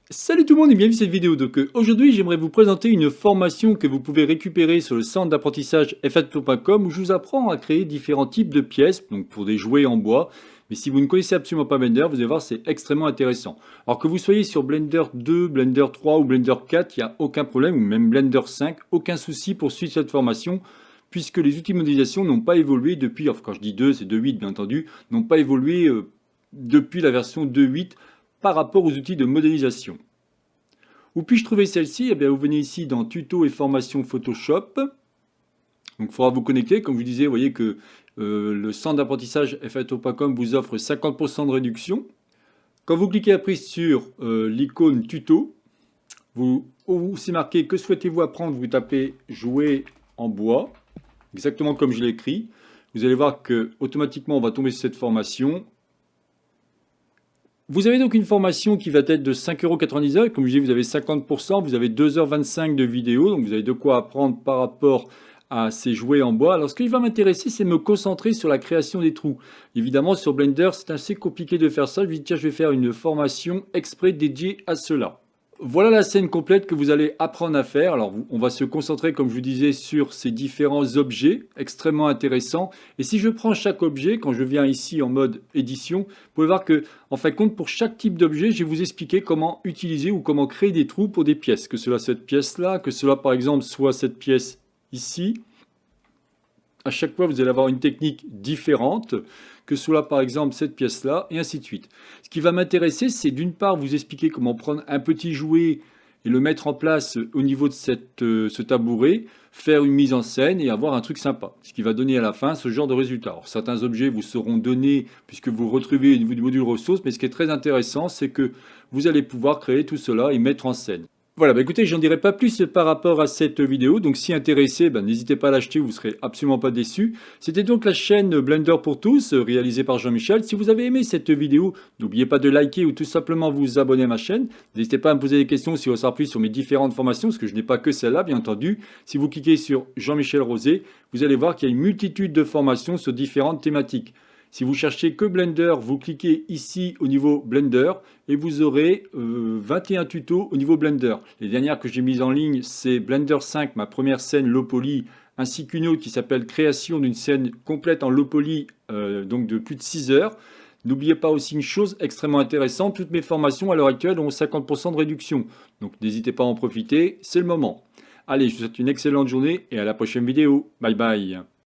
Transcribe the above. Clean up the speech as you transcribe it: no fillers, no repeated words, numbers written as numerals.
Salut tout le monde et bienvenue sur cette vidéo. Aujourd'hui j'aimerais vous présenter une formation que vous pouvez récupérer sur le centre d'apprentissage fatoto.com où je vous apprends à créer différents types de pièces, donc pour des jouets en bois. Mais si vous ne connaissez absolument pas Blender, vous allez voir c'est extrêmement intéressant. Alors que vous soyez sur Blender 2, Blender 3 ou Blender 4, il n'y a aucun problème, ou même Blender 5, aucun souci pour suivre cette formation puisque les outils de modélisation n'ont pas évolué depuis, enfin quand je dis 2 c'est 2.8 bien entendu, n'ont pas évolué depuis la version 2.8 par rapport aux outils de modélisation. Où puis-je trouver celle-ci? Eh bien, vous venez ici dans Tuto et formation Photoshop. Donc, il faudra vous connecter. Comme je vous disais, vous voyez que le centre d'apprentissage fauto.com vous offre 50% de réduction. Quand vous cliquez après sur l'icône Tuto, où c'est marqué que souhaitez-vous apprendre, vous tapez jouer en bois, exactement comme je l'ai écrit. Vous allez voir que automatiquement on va tomber sur cette formation. Vous avez donc une formation qui va être de 5,99 €. Comme je dis, vous avez 50%, vous avez 2h25 de vidéo, donc vous avez de quoi apprendre par rapport à ces jouets en bois. Alors ce qui va m'intéresser, c'est me concentrer sur la création des trous. Évidemment, sur Blender, c'est assez compliqué de faire ça. Je me dis, tiens, je vais faire une formation exprès dédiée à cela. Voilà la scène complète que vous allez apprendre à faire. Alors, on va se concentrer, comme je vous disais, sur ces différents objets extrêmement intéressants. Et si je prends chaque objet, quand je viens ici en mode édition, vous pouvez voir que, en fin de compte, pour chaque type d'objet, je vais vous expliquer comment utiliser ou comment créer des trous pour des pièces. Que cela soit cette pièce-là, que cela, par exemple, soit cette pièce ici. À chaque fois, vous allez avoir une technique différente, que ce soit par exemple cette pièce-là, et ainsi de suite. Ce qui va m'intéresser, c'est d'une part vous expliquer comment prendre un petit jouet et le mettre en place au niveau de ce tabouret, faire une mise en scène et avoir un truc sympa. Ce qui va donner à la fin ce genre de résultat. Alors, certains objets vous seront donnés puisque vous retrouvez au niveau du module ressources, mais ce qui est très intéressant, c'est que vous allez pouvoir créer tout cela et mettre en scène. Voilà, bah écoutez, j'en dirai pas plus par rapport à cette vidéo, donc si intéressé, n'hésitez pas à l'acheter, vous serez absolument pas déçus. C'était donc la chaîne Blender pour tous, réalisée par Jean-Michel. Si vous avez aimé cette vidéo, n'oubliez pas de liker ou tout simplement vous abonner à ma chaîne. N'hésitez pas à me poser des questions si vous savez plus sur mes différentes formations, parce que je n'ai pas que celle-là, bien entendu. Si vous cliquez sur Jean-Michel Rosé, vous allez voir qu'il y a une multitude de formations sur différentes thématiques. Si vous cherchez que Blender, vous cliquez ici au niveau Blender et vous aurez 21 tutos au niveau Blender. Les dernières que j'ai mises en ligne, c'est Blender 5, ma première scène low poly, ainsi qu'une autre qui s'appelle création d'une scène complète en low poly, donc de plus de 6 heures. N'oubliez pas aussi une chose extrêmement intéressante, toutes mes formations à l'heure actuelle ont 50% de réduction. Donc n'hésitez pas à en profiter, c'est le moment. Allez, je vous souhaite une excellente journée et à la prochaine vidéo. Bye bye.